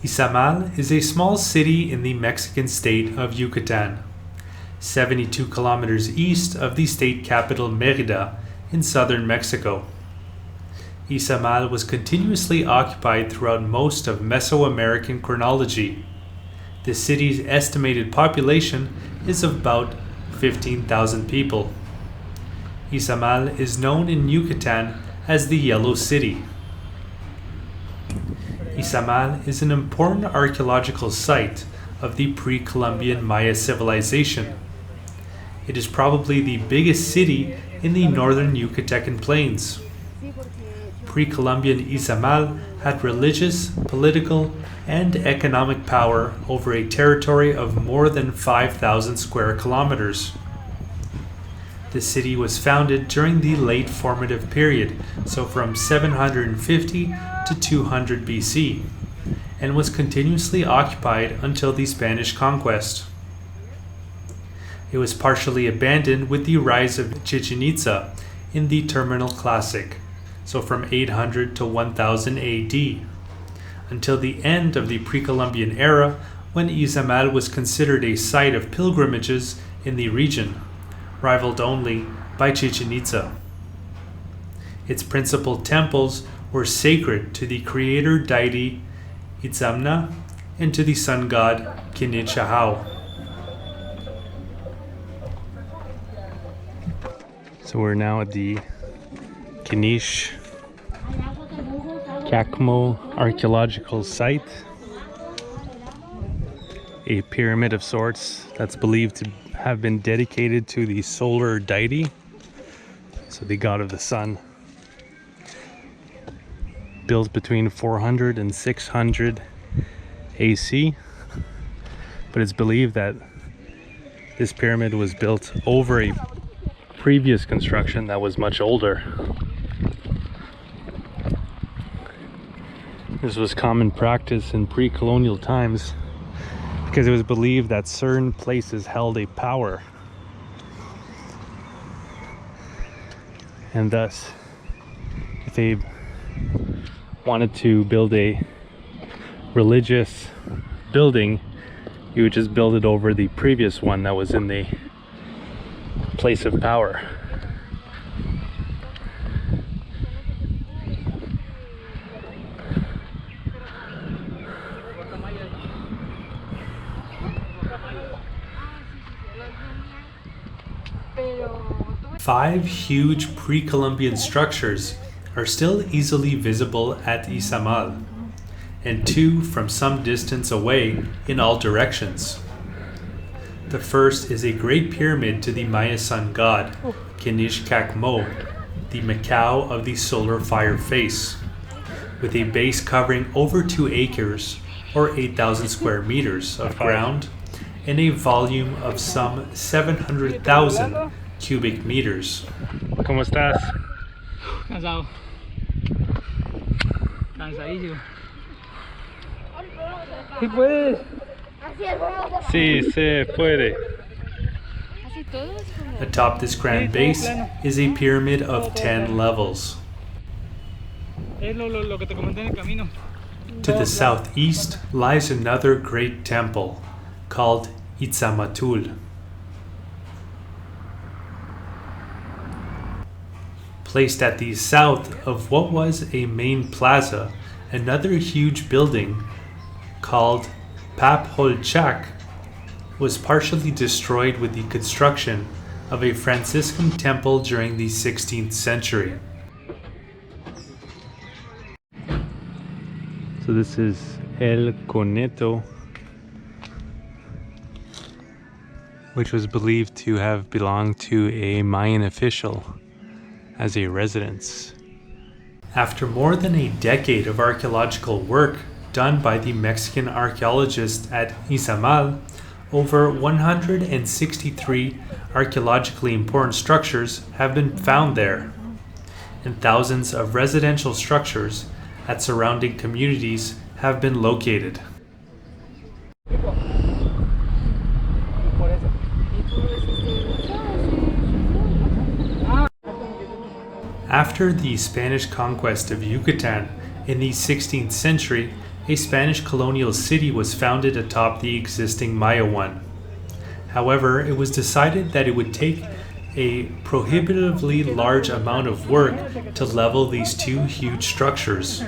Izamal is a small city in the Mexican state of Yucatan, 72 kilometers east of the state capital Mérida in southern Mexico. Izamal was continuously occupied throughout most of Mesoamerican chronology. The city's estimated population is about 15,000 people. Izamal is known in Yucatan as the Yellow City. Izamal is an important archaeological site of the pre-Columbian Maya civilization. It is probably the biggest city in the northern Yucatecan plains. Pre-Columbian Izamal had religious, political, and economic power over a territory of more than 5,000 square kilometers. The city was founded during the late formative period, so from 750 to 200 BC, and was continuously occupied until the Spanish conquest. It was partially abandoned with the rise of Chichen Itza in the Terminal Classic, so from 800 to 1000 AD, until the end of the pre-Columbian era when Izamal was considered a site of pilgrimages in the region, rivaled only by Chichen Itza. Its principal temples were sacred to the creator deity Itzamna and to the sun god Kinich Kakmo. So we're now at the Kinich Kakmo archaeological site, a pyramid of sorts that's believed to have been dedicated to the solar deity, so the god of the sun, built between 400 and 600 AC, but it's believed that this pyramid was built over a previous construction that was much older. This was common practice in pre-colonial times because it was believed that certain places held a power, and thus if they wanted to build a religious building, you would just build it over the previous one that was in the place of power. Five huge pre-Columbian structures are still easily visible at Izamal, and two from some distance away in all directions. The first is a great pyramid to the Maya sun god, Kinich Kakmo, the Macau of the solar fire face, with a base covering over 2 acres or 8,000 square meters of ground and a volume of some 700,000 cubic meters. ¿Cómo estás? Cansado. Cansadísimo. ¿Sí puedes? Sí, se puede. Atop this grand base is a pyramid of 10 levels. To the southeast lies another great temple called Itzamatul. Placed at the south of what was a main plaza, another huge building called Papholchak was partially destroyed with the construction of a Franciscan temple during the 16th century. So this is El Coneto, which was believed to have belonged to a Mayan official as a residence. After more than a decade of archaeological work done by the Mexican archaeologists at Izamal, over 163 archaeologically important structures have been found there, and thousands of residential structures at surrounding communities have been located. After the Spanish conquest of Yucatan in the 16th century, a Spanish colonial city was founded atop the existing Maya one. However, it was decided that it would take a prohibitively large amount of work to level these two huge structures,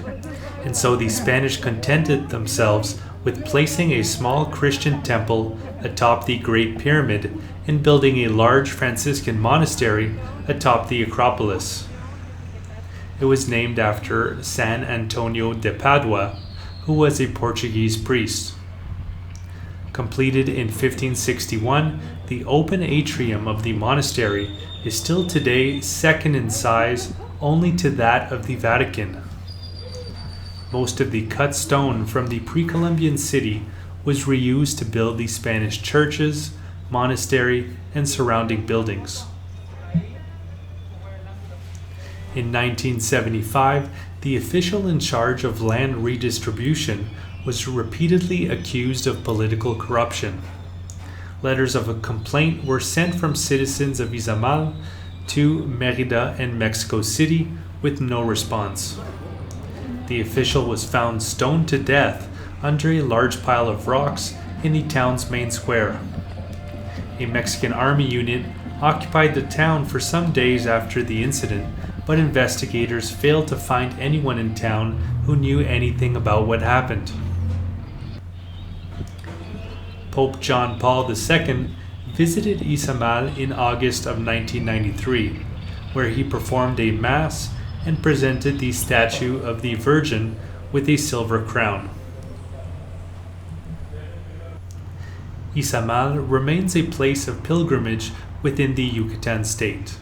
and so the Spanish contented themselves with placing a small Christian temple atop the Great Pyramid and building a large Franciscan monastery atop the Acropolis. It was named after San Antonio de Padua, who was a Portuguese priest. Completed in 1561, the open atrium of the monastery is still today second in size only to that of the Vatican. Most of the cut stone from the pre-Columbian city was reused to build the Spanish churches, monastery, and surrounding buildings. In 1975, the official in charge of land redistribution was repeatedly accused of political corruption. Letters of complaint were sent from citizens of Izamal to Merida and Mexico City with no response. The official was found stoned to death under a large pile of rocks in the town's main square. A Mexican army unit occupied the town for some days after the incident, but investigators failed to find anyone in town who knew anything about what happened. Pope John Paul II visited Izamal in August of 1993, where he performed a mass and presented the statue of the Virgin with a silver crown. Izamal remains a place of pilgrimage within the Yucatan state,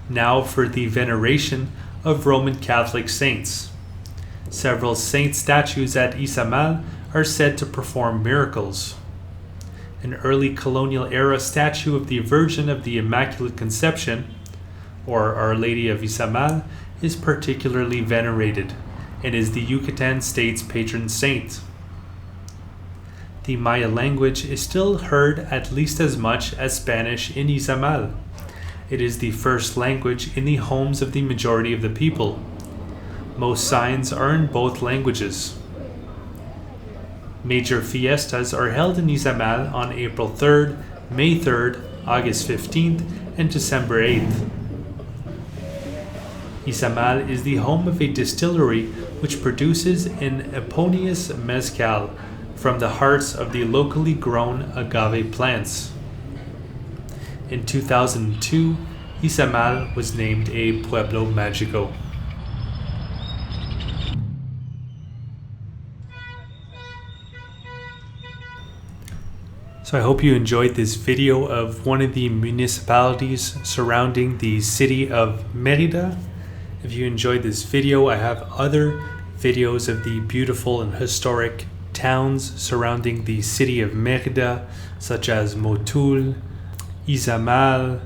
now for the veneration of Roman Catholic saints. Several saint statues at Izamal are said to perform miracles. An early colonial era statue of the Virgin of the Immaculate Conception, or Our Lady of Izamal, is particularly venerated and is the Yucatan state's patron saint. The Maya language is still heard at least as much as Spanish in Izamal. It is the first language in the homes of the majority of the people. Most signs are in both languages. Major fiestas are held in Izamal on April 3rd, May 3rd, August 15th, and December 8th. Izamal is the home of a distillery which produces an eponymous mezcal from the hearts of the locally grown agave plants. In 2002, Izamal was named a pueblo magico. So I hope you enjoyed this video of one of the municipalities surrounding the city of Merida. If you enjoyed this video, I have other videos of the beautiful and historic towns surrounding the city of Merida, such as Motul, Izamal,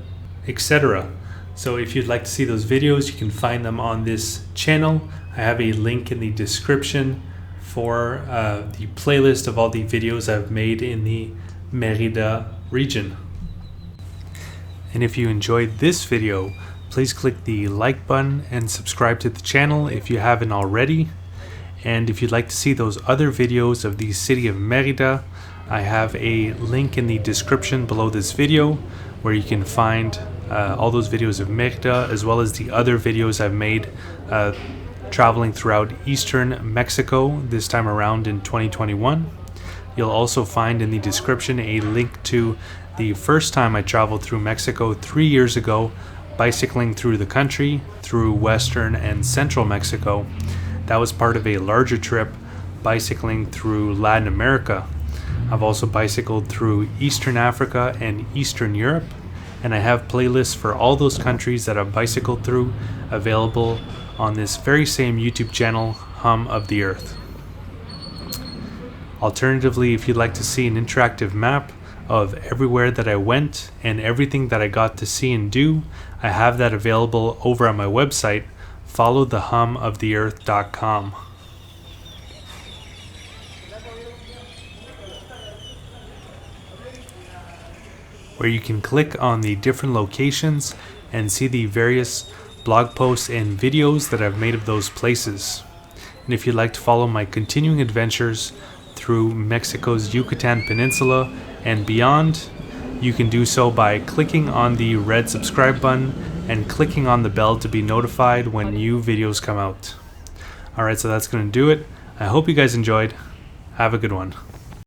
etc. So if you'd like to see those videos, you can find them on this channel. I have a link in the description for the playlist of all the videos I've made in the Merida region. And if you enjoyed this video, please click the like button and subscribe to the channel if you haven't already. And if you'd like to see those other videos of the city of Merida, I have a link in the description below this video where you can find all those videos of Merida, as well as the other videos I've made traveling throughout eastern Mexico this time around in 2021. You'll also find in the description a link to the first time I traveled through Mexico 3 years ago, bicycling through the country, through western and central Mexico. That was part of a larger trip, bicycling through Latin America. I've also bicycled through Eastern Africa and Eastern Europe, and I have playlists for all those countries that I've bicycled through available on this very same YouTube channel, Hum of the Earth. Alternatively, if you'd like to see an interactive map of everywhere that I went and everything that I got to see and do, I have that available over on my website, followthehumoftheearth.com. Where you can click on the different locations and see the various blog posts and videos that I've made of those places. And if you'd like to follow my continuing adventures through Mexico's Yucatan Peninsula and beyond, you can do so by clicking on the red subscribe button and clicking on the bell to be notified when new videos come out. Alright, so that's going to do it. I hope you guys enjoyed. Have a good one.